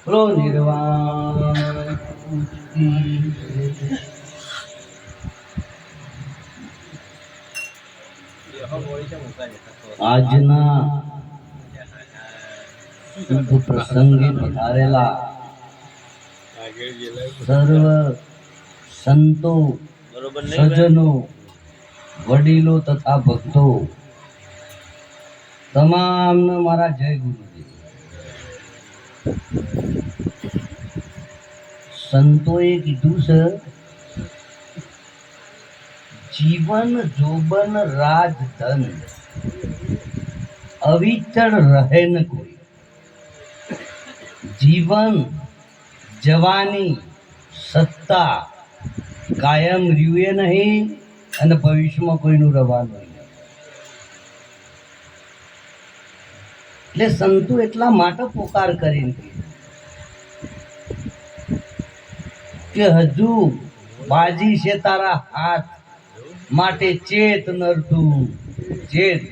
બોલો નિર્વાણ આજના શુભ પ્રસંગે પધારેલા સર્વ સંતો સજ્જનો વડીલો તથા ભક્તો તમામને મારા જય ગુરુજી. સંતોએ કીધું છે જીવન જોબન રાજ ધન અવિચળ રહે ન કોઈ. જીવન જવાની સત્તા કાયમ રહ્યુએ નહીં અને ભવિષ્યમાં કોઈનું રહેવાનું નહીં. એટલે સંતો એટલા માટે પોકાર કરીને કે હજુ બાજી છે તારા હાથ માટે ચેત નરતું ચેત.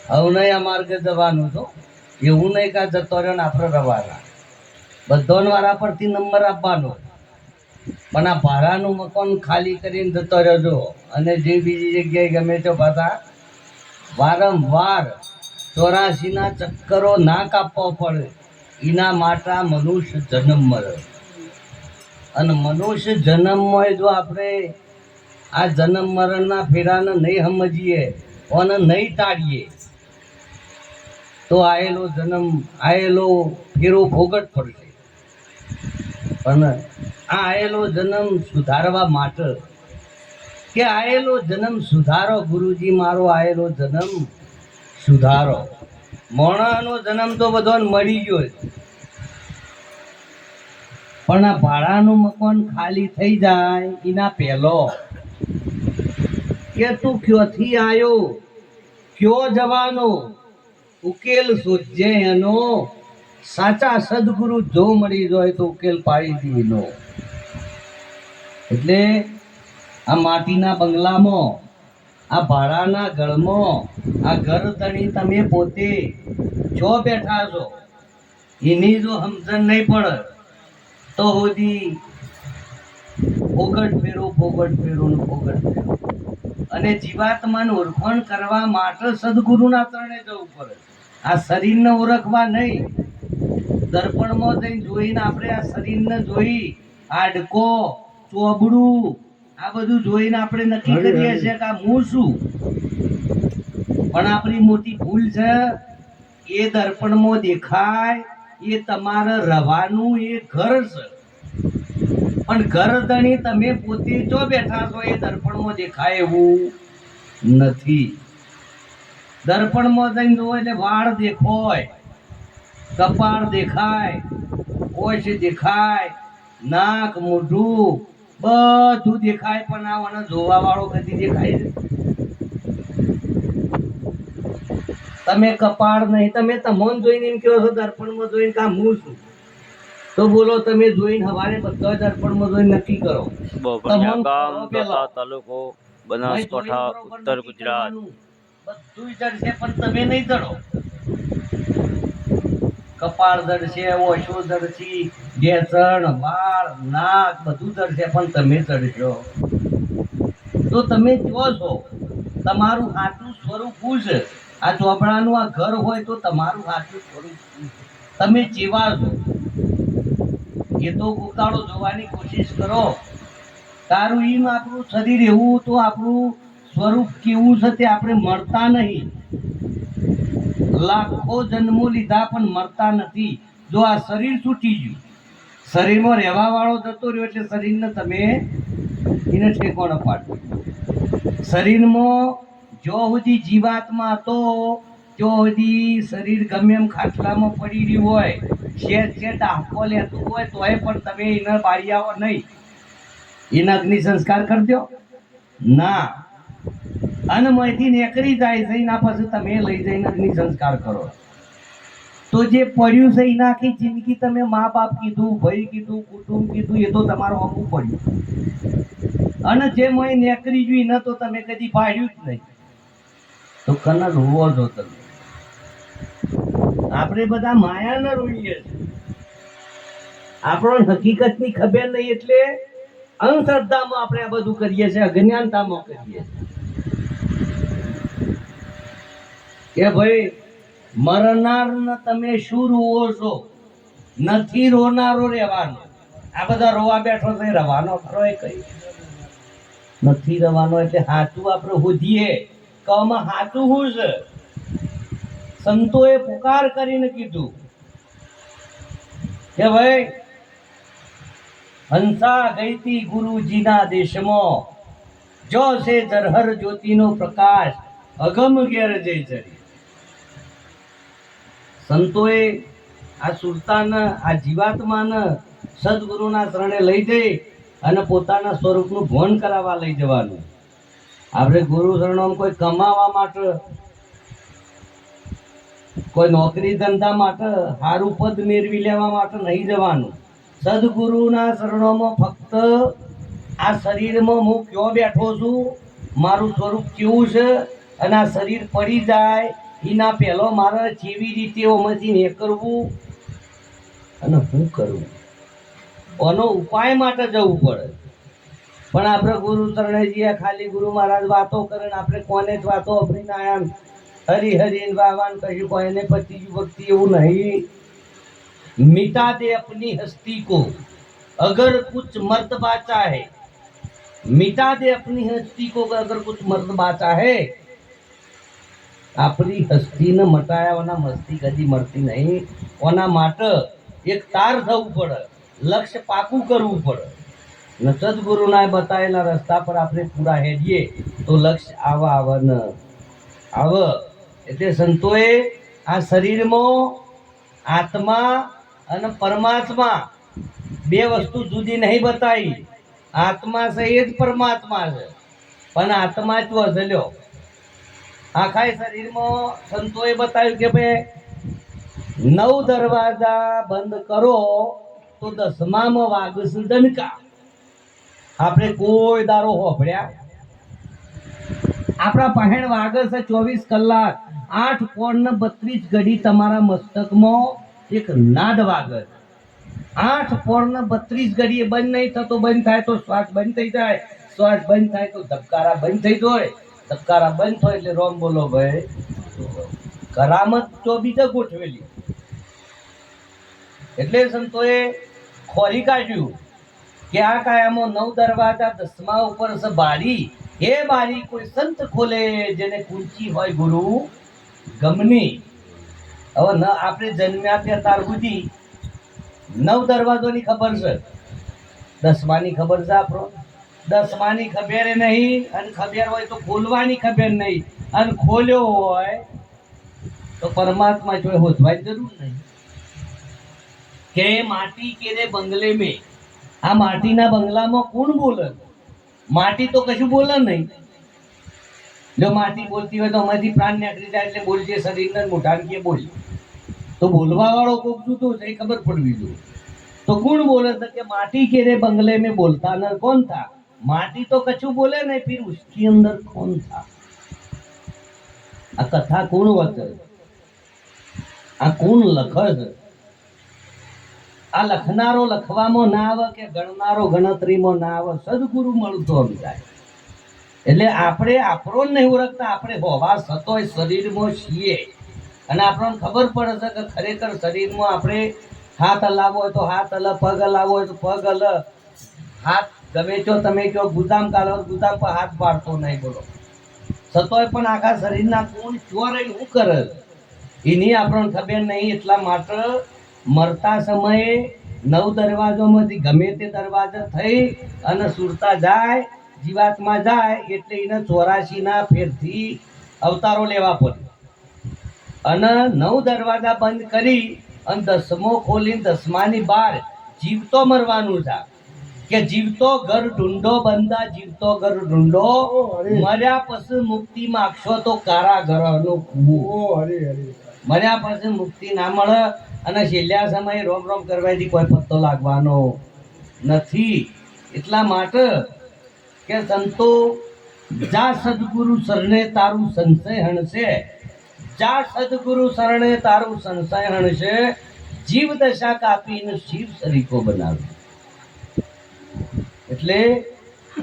હવે નહીં આ માર્ગે જવાનું તો એવું નહીં કે જતો રહ્યો ને આપણે રવાના. બધોને વારા પરથી નંબર આપવાનો, પણ આ ભાડાનું મકાન ખાલી કરીને જતો રહેજો અને જે બીજી જગ્યાએ ગમે તો પાછા વારંવાર 84ના ચક્કરો ના કાપવા પડે. એના માટે મનુષ્ય જન્મ મળે અને મનુષ્ય જન્મમાં જો આપણે આ જન્મ મરણના ફેરાને નહીં સમજીએ અને નહીં ટાળીએ તો આયેલો જન્મ આયેલો ફેરો ભોગટ પડશે. પણ આ આયેલો જન્મ સુધારવા માટે કે આયેલો જન્મ સુધારો, ગુરુજી મારો આયેલો જન્મ સુધારો. મોણાનો જન્મ તો બધોને મળી ગયો, પણ આ ભાડાનું મકાન ખાલી થઈ જાય એના પહેલો કે તું ક્યોથી આવ્યો, ક્યો જવાનો, ઉકેલ શોધજે એનો. સાચા સદગુરુ જો મળી જાય તો ઉકેલ પાડી દીનો. એટલે આ માટીના બંગલામાં, આ ભાડાના ઘરમાં, આ ઘર તણી તમે પોતે જો બેઠા છો એની જો સમજણ નહીં પડે તો સુધી ફોગટ ફેરો ફોગટ ફેરો ને ફોગટ ફેરો. અને જીવાત્માને ઓળખાણ કરવા માટે સદગુરુના ચરણે જવું પડે. આ શરીરને ઓળખવા નહીં. દર્પણમાં જઈને જોઈને આપણે આ શરીરને જોઈ હાડકો ચોબડું આ બધું જોઈને આપણે નક્કી કરીએ છીએ કે આ હું છું. પણ આપણી મોટી ભૂલ છે એ દર્પણમાં દેખાય એ તમારે રહેવાનું એ ઘર છે, પણ ઘર ધણી તમે પોતે જો બેઠા છો એ દર્પણમાં દેખાય એવું નથી. દર્પણમાં જઈને જુઓ એટલે વાળ દેખાય, કપાળ દેખાય, ઓછ દેખાય, નાક મોઢું બધું દેખાય, પણ આ જોવા વાળો કદી દેખાય છે? તમે કપાળ નહીં, તમે તમોન જોઈને એમ કહો છો દર્પણમાં જોઈને કામ હું છું, તો બોલો તમે જોઈને હવારે બધા દર્પણમાં જોઈને નક્કી કરો. તાલુકો બનાસકાંઠા, ઉત્તર ગુજરાત. બધું જડશે પણ તમે નહીં જડો. કપાળ જડશે, ઓછો જડશે, બેસણ, વાળ, નાક બધું જડશે પણ તમે ચડશો તો તમે જો છો તમારું સાચું સ્વરૂપ શું છે. આ ચોપડાનું આ ઘર હોય તો તમારું સાચું સ્વરૂપ તમે જેવા છો એ તો ઉતાળો જોવાની કોશિશ કરો. તારું એમ આપણું શરીર એવું તો આપણું સ્વરૂપ કેવું છે તે આપણે મળતા નહીં. લાખો જન્મો લીધા પણ મળતા નથી. જો આ શરીર છૂટી ગયું, શરીરમાં રહેવા વાળો જતો રહ્યો એટલે શરીરને તમે એને ઠેકોણ પાડો. શરીરમાં જો સુધી જીવાત્મા હતો ત્યાં સુધી શરીર ગમે એમ ખાટલામાં પડી રહ્યું હોય, છે ડાહકો લેતું હોય તોય પણ તમે એને બાળી આવો નહીં. એના અગ્નિ સંસ્કાર કરી દો ના, અને મયથી નીકળી જાય છે એના પછી તમે લઈ જઈને અગ્નિ સંસ્કાર કરો. તો જે પડ્યું છે એના આખી જિંદગી તમે મા બાપ કીધું, ભાઈ કીધું, કુટુંબ કીધું, એ તો તમારું અમુક પડ્યું. અને જે મય નીકળી ગયું એને તો તમે કદી પાડ્યું જ નહીં. તો કના રોવો છો તમે? આપણે બધા માયાના રોઈએ છે. આપણો હકીકતની ખબર નહીં એટલે અંધશ્રદ્ધામાં આપણે આ બધું કરીએ છીએ, અજ્ઞાનતામાં કરીએ છીએ. કે ભાઈ મરનારને તમે શું રોવો છો? નથી રોનારો રહેવાનો. આ બધા રોવા બેઠો તો રવાનો ખરો એ કઈ નથી રવાનો. એટલે સાચું આપણે હોધીએ કે આમાં સાચું શું છે? સંતોએ પુકાર કરીને કીધું કે ભાઈ હંસા ગઈતી ગુરુજીના દેશમાં, જો છે જરહર જ્યોતિનો પ્રકાશ અગમ ઘેર જય ચરી. સંતોએ આ સુરતાને, આ જીવાત્માને સદગુરુના શરણે લઈ જઈ અને પોતાના સ્વરૂપનું ભોન કરાવવા લઈ જવાનું. આપણે ગુરુ શરણોમાં કોઈ કમાવા માટે, કોઈ નોકરી ધંધા માટે, સારું પદ મેળવી લેવા માટે નહીં જવાનું. સદગુરુના શરણોમાં ફક્ત આ શરીરમાં હું ક્યાં બેઠો છું, મારું સ્વરૂપ કેવું છે, અને આ શરીર પડી જાય એના પહેલો મારે કેવી રીતે ઓમાંથી નીકળવું અને શું કરવું, આનો ઉપાય માટે જવું પડે. પણ આપણે ગુરુ શરણે જઈએ, ખાલી ગુરુ મહારાજ વાતો કરે ને આપણે કોને જ વાતો અભરીને આયા હરી હરી વાવાન કશું કોઈને પતિ ભક્તિ એવું નહીં. मिटा दे अपनी हस्ती को अगर कुछ मर्तबा चाहे, मिटा दे अपनी हस्ती को अगर कुछ मर्तबा चाहे. આપણી હસ્તીને મટાયાવાના મસ્તી કદી મળતી નહીં. ઓના માટે એક તાર થવું પડે, લક્ષ્ય પાકું કરવું પડે. ને સદગુરુના બતાવેલા રસ્તા પર આપણે પૂરા હેડીએ તો લક્ષ્ય આવે ને આવે. એટલે સંતોએ આ શરીરમાં આત્મા અને પરમાત્મા બે વસ્તુ જુદી નહીં બતાવી. આત્મા છે એ જ પરમાત્મા છે, પણ આત્મા જ વધલ્યો. આખા શરીરમાં સંતોએ બતાવ્યું કે ભાઈ 9 દરવાજા બંધ કરો તો 10મામાં વાગશે ડંકા. આપણે કોઈ દારો હોભળ્યા? આપણા પહેણ વાગે છે 24 કલાક, 8 પોણ ને 32 ઘડી તમારા મસ્તકમાં એક નાદ વાગે. 8 પોણ ને 32 ઘડી બંધ નહીં થતો. બંધ થાય તો શ્વાસ બંધ થઈ જાય, શ્વાસ બંધ થાય તો ધબકારા બંધ થઈ જાય, ધબકારા બંધ થાય એટલે રોમ બોલો ભાઈ. કરામત તો બીજા ગોઠવેલી. એટલે સંતોએ ખોરી કાઢ્યું કે આ કાયામાં 9 દરવાજા 10મા ઉપર છે બારી. એ બારી કોઈ સંત ખોલે જેને કુંચી હોય ગુરુ ગમની. હવે ન આપણે જન્મ્યા ત્યાર સુધી 9 દરવાજોની ખબર છે, 10માની ખબર છે. આપણો 10માની ખબર નહીં, અને ખબર હોય તો ખોલવાની ખબર નહીં, અને ખોલ્યો હોય તો પરમાત્મા જોઈ હોદવાની જરૂર નહીં. કે માટી કેરે બંગલે મેં, આ માટીના બંગલામાં કોણ બોલે? માટી તો કશું બોલે નહીં. જો માટી બોલતી હોય તો અમારી પ્રાણ નીકળી જાય એટલે બોલજે, શરીરને મોઢાને કે બોલ. તો બોલવા વાળો કોક જુદો છે એ ખબર પડવી જોઈએ. તો કોણ બોલે છે કે માટી કેરે બંગલે में बोलता न कौन था? माटी तो कछु बोले नहीं, फिर उसके अंदर कौन था? આ કથા કોણ વાંચે? આ કોણ લખે છે? આ લખનારો લખવામાં ના આવે કે ગણનારો ગણતરીમાં ના આવે. સદગુરુ મળતો સમજાય. એટલે આપણે આપણો નહીં ઓળખતા, આપણે હોવા છતોય શરીરમાં છીએ. અને આપણને ખબર પડે છે કે ખરેખર શરીરમાં આપણે હાથ હલાવો હોય તો હાથ હલે, પગ હલાવો હોય તો પગ હલે. હાથ ગમે તો તમે કહો ગુદામ કાઢો, ગુદામ પર હાથ પાડતો નહીં. બોલો છતોય પણ આખા શરીરના કોણ ચોર શું કરે એની આપણને ખબર નહીં. એટલા માટે મરતા સમયે 9 દરવાજોમાંથી ગમે તે દરવાજા થઈ અને સુરતા જાય, જીવાત્મા જાય એટલે એને 84ના ફેરથી અવતારો લેવા પડે. અને 9 દરવાજા બંધ કરી અને 10મો ખોલીને 10માની બહાર જીવતો મરવાનું છે. કે જીવતો ઘર ઢૂંઢો બંદા, જીવતો ઘર ઢૂંઢો, મર્યા પછી મુક્તિ માગશો તો કારાગરનો કૂવો. મર્યા પછી મુક્તિ ના મળે. અને છેલ્લા સમયે રોમ રોમ કરવાથી કોઈ પત્તો લાગવાનો નથી. એટલા માટે કે સંતો જા સદગુરુ શરણે તારું સંશય હણશે, જા સદગુરુ શરણે તારું સંશય હણશે, જીવ દશા કાપીને શિવ સરીકો બનાવે. એટલે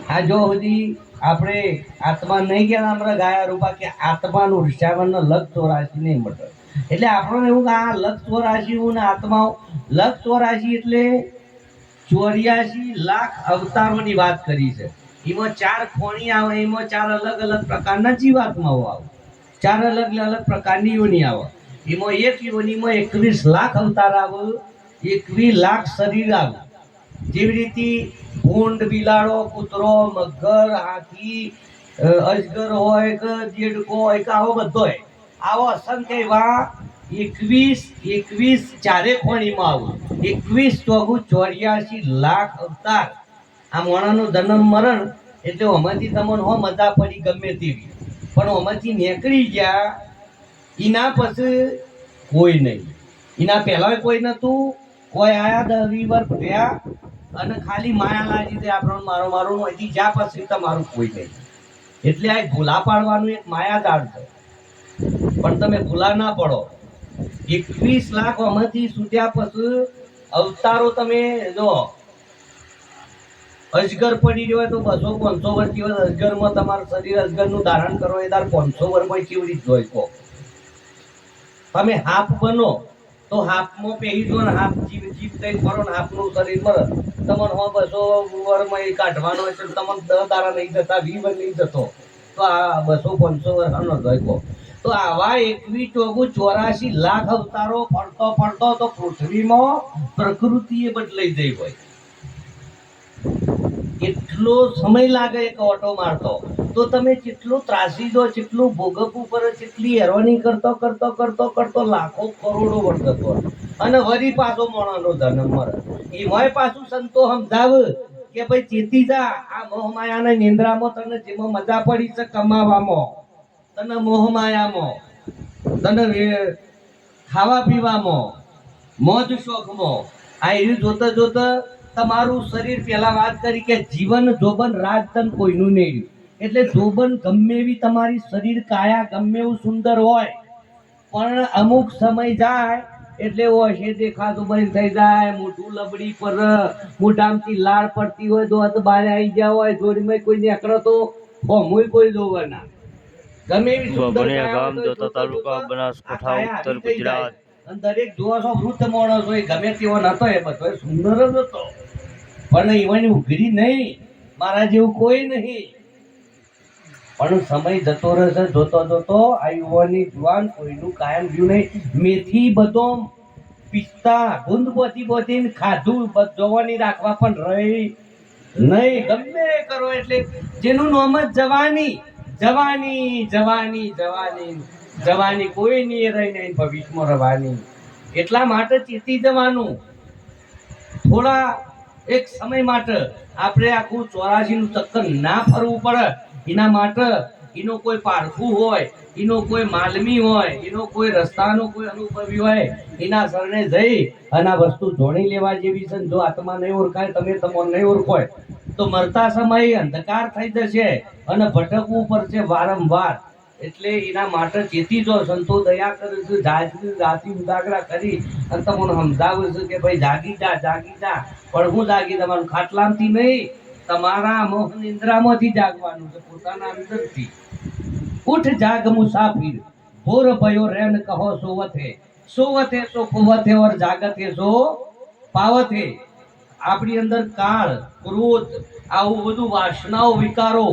આ જો સુધી આપણે આત્મા નહીં ગયા હમણાં ગાયા રૂપા કે આત્માનું ઋષાવન લખ 84 નહીં મટે. એટલે આપણને એવું કે આ લખ 84 ને આત્માઓ લખ 84 એટલે 84 લાખ અવતારોની વાત કરી છે. એમાં 4 ખોણી આવે, એમાં 4 અલગ અલગ પ્રકારના જીવાત્માઓ આવે, 4 અલગ અલગ પ્રકારની યોની આવે. એમાં એક યોનીમાં 21 લાખ અવતાર આવે, 21 લાખ શરીર આવે. જેવી રીતે ભૂંડ, બિલાડો, કૂતરો, મગર, હાથી, અજગર હોય કે દેડકો હોય કે આવો બધો હોય, આવો અસંખ્ય એવા 21 ચારે ખોણીમાં આવું 21 લાખ અવતાર. આ મોણાનું જન્મ મરણ એટલે આમાંથી તમને હો મજા પડી ગમે તેવી, પણ આમાંથી નીકળી ગયા એના પછી કોઈ નહીં. એના પહેલા કોઈ નતું, કોઈ આયા 10 વાર ભર્યા અને ખાલી માયા લાગી દે આપણને મારો મારું અહીંથી જ્યાં પછી તમારું કોઈ નહીં. એટલે આ ભૂલા પાડવાનું એક માયાજાળ છે, પણ તમે ભૂલા ના પડો. 21 લાખ આમાંથી છૂટ્યા પછી અવતારો તમે જો અજગર પડી રહ્યો હોય તો 200-500 વર્ષ દિવસ અજગરમાં તમારું શરીર અજગરનું ધારણ કરો એ 500 વર્ષમાં કેવી રીતે જોઈ કહો. તમે હાફ બનો તો હાફમાં પહેરી દો ને હાફ જીવ થઈ ફરો ને હાફનું શરીર મરે. તમને 200 વર્ષમાં એ કાઢવાનો હોય તો તમને 10 દાડા નહીં જતા, 20 વર્ષ નહીં જતો, તો આ 200-500 વર્ષનો જોઈ કહો. તો આવા 21-84 લાખ અવતારો ફરતો ફરતો તો પૃથ્વીમાં પ્રકૃતિએ બદલાઈ જઈ હોય. એટલો સમય લાગે એક ઓટો મારતો, તો તમે કેટલું ત્રાસી દો, કેટલું ભોગવવું પડે, કેટલી હેરાની કરતો કરતો કરતો કરતો લાખો કરોડો વર્ષ જતો, અને વળી પાછો મોણાનો જન્મ મરે. એમાંય પાછું સંતો સમજાવે કે ભાઈ ચેતી જા, આ મોહમાયાના નિંદ્રામાં તને જેમાં મજા પડી છે કમાવામાં, તને મોહમાયામાં, તને ખાવા પીવામાં, મોજ શોખમાં, આ એવી જોતા જોતા તમારું શરીર, પેલા વાત કરી કે જીવન જોબન રાજધન કોઈનું નહીં રહ્યું. એટલે જોબન ગમે એવી તમારી શરીર કાયા ગમે એવું સુંદર હોય, પણ અમુક સમય જાય એટલે ઓછે દેખાતું બંધ થઈ જાય, મોઢું લબડી પર, મોઢામાંથી લાળ પડતી હોય, દોત બહાર આવી ગયા હોય, જોડીમાં કોઈ નીકળો તો હોમુય કોઈ જોવાના. ગમે એવી સુંદર ગામ જોતા તાલુકા બનાસકાંઠા ઉત્તર ગુજરાત. અને દરેક જોવા છો વૃદ્ધ માણસ હોય, ગમે તેવો નતો, એ બધો સુંદર જ હતો, પણ એવાની ઉઘરી નહીં, મારા જેવું કોઈ નહીં. પણ સમય જતો રહેશે, જોતો જોતો આ યુવાની જુવાન કોઈનું કાયમ રહ્યું નહીં. મેથી બધો પિસ્તા ધૂંધ બોધી ખાધું જોવાની રાખવા પણ રહી નહીં. ગમે કરો એટલે જેનું નામ જ જવાની, જવાની જવાની જવાની જવાની, કોઈ નહીં રહી નહીં ભવિષ્યમાં રવાની. એટલા માટે ચેતી જવાનું. થોડા એક સમય માટે આપણે આખું 84 નું ચક્કર ના ફરવું પડે. એના માટે એનો કોઈ પારખું હોય, એનો કોઈ માલમી હોય, એનો કોઈ રસ્તાનો કોઈ અનુભવી હોય, એના શરણે જઈ અને આ વસ્તુ જોડી લેવા જેવી છે. જો આત્મા નહીં ઓળખાય, તમે તમને નહીં ઓળખોય, તો મરતા સમયે અંધકાર થઈ જશે અને ભટકવું પડશે વારંવાર. એટલે એના માટે ચેતી જો, સંતો દયા કરે છે, જાતિ ઉદાગરા કરી અને તમને સમજાવે છે કે ભાઈ જાગી જા, જાગી જા. પણ હું જાગી તમારું ખાટલામાંથી નહીં, તમારા મોહ નિંદ્રામાંથી જાગવાનું છે, પોતાના અંદરથી. ઉઠ જાગ મુસાફિર, ભોર ભયો રેન કહો સોવથે, સોવથે સો કુવથે ઓર જાગતે સો પાવથે. આપણી અંદર કાળ, ક્રોધ, આવું બધું વાસનાઓ, વિકારો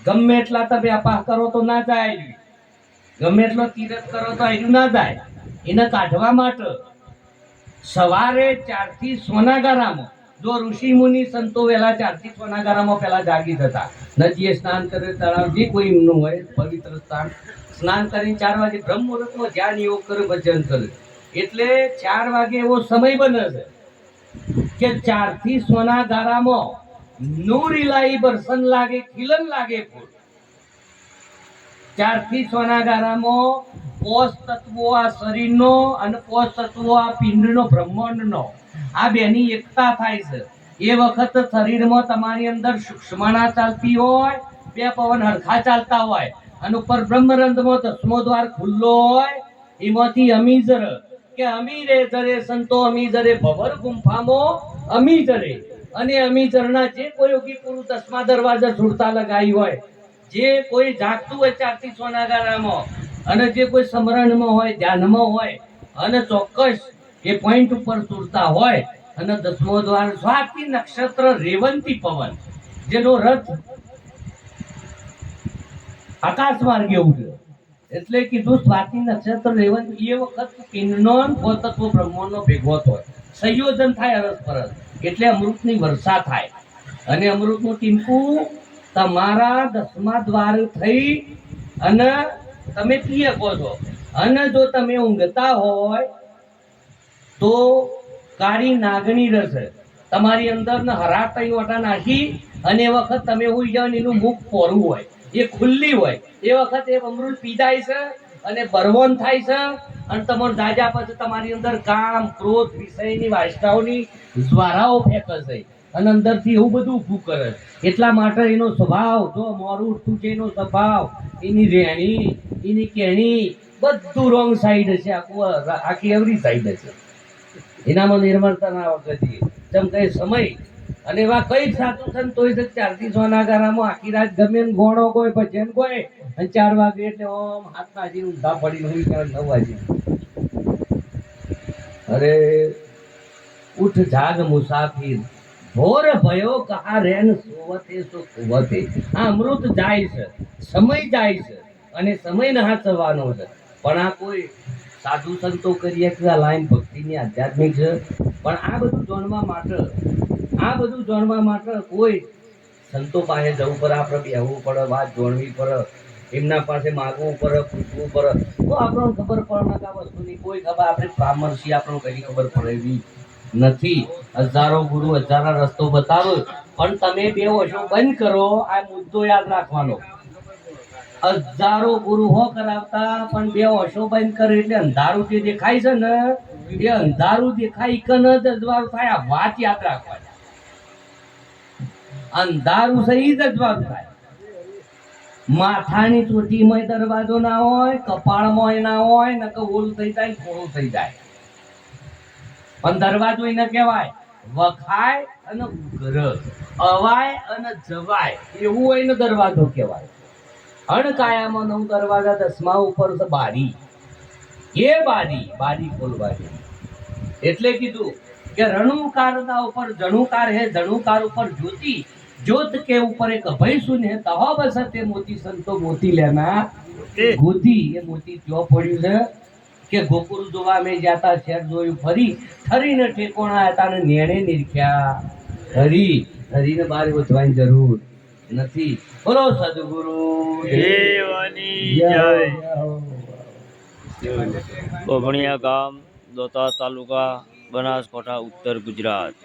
ગમે એટલા તમે અપાહ કરો તો ના જાય, ગમે એટલો તીરથ કરો તો એનું ના જાય. એને કાઢવા માટે સવારે 4 થી સોનાગારામાં, જો ઋષિ મુનિ સંતો વહેલા 4 થી સોનાગારામાં પેલા જાગી જતા, નદીએ સ્નાન કરે, તળાવ જે કોઈ એમનું હોય પવિત્ર સ્થાન, સ્નાન કરીને 4 વાગે બ્રહ્મ મુહૂર્તમાં ધ્યાન યોગ કરે, ભજન કરે. એટલે 4 વાગે એવો સમય બને છે કે 4 થી સોનાગારામાં નૂરીલાઈ બરસન લાગે, ખીલન લાગે ફૂલ. 4 થી સોનાગારામાં પોષ તત્વો આ શરીરનો અને પોષ તત્વો આ પિંડનો, બ્રહ્માંડનો, આ બેની એકતા થાય છે. એ વખત શરીરમાં તમારી અંદર સૂક્ષ્મણા ચાલતી હોય, 2 પવન હરખા ચાલતા હોય, અને ઉપર બ્રહ્મરંધમાં 10મો દ્વાર ખુલ્લો હોય, એમાંથી અમીજર કે અમીરે જરે સંતો અમીજરે ભવર ગુંફામાં અમીજરે, અને અમીજરના જે કોઈ યોગી પુરુષ 10મા દરવાજા છોડતા લગાઈ હોય, જે કોઈ જાગતું હોય 4થી સોનાગારામાં, અને જે કોઈ સમરણમાં હોય, ધ્યાનમાં હોય, અને ચોક્કસ એ પોઈન્ટ ઉપર સુરતા હોય, અને 10મો દ્વાર સ્વાતિ નક્ષત્ર રેવંતી પવન, જેનો રથ આકાશ માર્ગે ઉડે, એટલે કીધું સ્વાતિ નક્ષત્ર રેવંતી. એ વખત પિંડનો તત્વ બ્રહ્માંડનો ભેગો થાય, સંયોજન થાય અરસપરસ, એટલે અમૃતની વર્ષા થાય. અને અમૃતનું ટીમ્પું તમારા 10મા દ્વાર થઈ અને તમે પી શકો છો. અને જો તમે ઊંઘતા હોય તો કાળી નાગણી રસ તમારી અંદર ને હરાતઈ ઓટા નાખી, અને એ વખત તમે હોઈ જાવ ને એનું મુખ પોરું હોય, એ ખુલ્લી હોય, એ વખત એ અમૃત પી જાય છે અને બરવન થાય છે. અને તમારે જાજા પછી તમારી અંદર કામ ક્રોધ વિષયની વાસનાઓની જ્વારાઓ ફેંકે છે, અને અંદરથી એવું બધું ઊભું કરે. એટલા માટે એનો સ્વભાવ જો મોરું ઉઠતું છે, એનો સ્વભાવ, એની રહેણી, એની કહેણી બધું રોંગ સાઈડ છે, આખી એવરી સાઈડ છે. એનામાં નિર્મળતા ના વખતે જેમ કઈ સમય અને એવા કઈ સાધુ સંતો હોય છે 4થી સોનાગારામાં આખી રાત ગમે એમ ગોણો કોઈ ભજન કોઈ, અને 4 વાગે એટલે ઓમ હાથ નાખીને ઊંધા પડીને હુઈ જાય 9 વાગે. અરે ઉઠ જાગ મુસાફિર, ભોર ભયો કહા રેન સોવતે સો કુવતે. આ અમૃત જાય છે, સમય જાય છે, અને સમય નહાચવાનો છે. પણ આ કોઈ સાધુ સંતો કરીએ કે આ લાઈન ભક્તિની આધ્યાત્મિક છે, પણ આ બધું જાણવા માટે કોઈ સંતો પાસે જવું પડે, આપણે બેહવું પડે, વાત જાણવી પડે, એમના પાસે માગવું પડે, પૂછવું પડે, તો આપણને ખબર પડે કે આ વસ્તુની કોઈ ખબર, આપણે પામરસી આપણને કઈ ખબર પડેવી નથી. હજારો ગુરુ હજારો રસ્તો બતાવો, પણ તમે બે વર્ષો બંધ કરો. આ મુદ્દો યાદ રાખવાનો, હજારો ગુરુ હો કરાવતા પણ બે વર્ષો બંધ કરે એટલે અંધારું જે દેખાય છે ને, એ અંધારું દેખાય કન જ અજવાળું થાય. આ વાત યાદ રાખવાની, અંધારું છે ઈ જ અજવાળું થાય. માથાની ચોટીમાં દરવાજો ના હોય, કપાળમાં ના હોય, ને કે ઓલું થઈ જાય, થોડું થઈ જાય. પણ દરવાજો એને કહેવાય વખાય અને ઉઘર, અવાય અને જવાય, એવું હોય ને દરવાજો કહેવાય. અણકાયામાં 9 દરવાજા, 10મા ઉપર છે બારી. એ બારી ખોલવાની. એટલે કીધું કે રણુકારના ઉપર જણુકાર હે, જણુકાર ઉપર જ્યોતિ, જ્યોત કે ઉપર એક અભય શૂન્ય હે, તહો બસતે મોતી સંતો મોતી લેના ગોતી. એ મોતી ક્યાં પડ્યું છે કે ગોકુળ જોવા મેં જાતા શેર જોયું ફરી, ઠરીને ઠેકોણા હતા ને નેણે નિરખ્યા હરીને બહાર વધવાની જરૂર નથી. બોલો સદગુરુ દેવની જય. કોભણિયા ગામ, દોતા તાલુકા, બનાસકાંઠા, ઉત્તર ગુજરાત.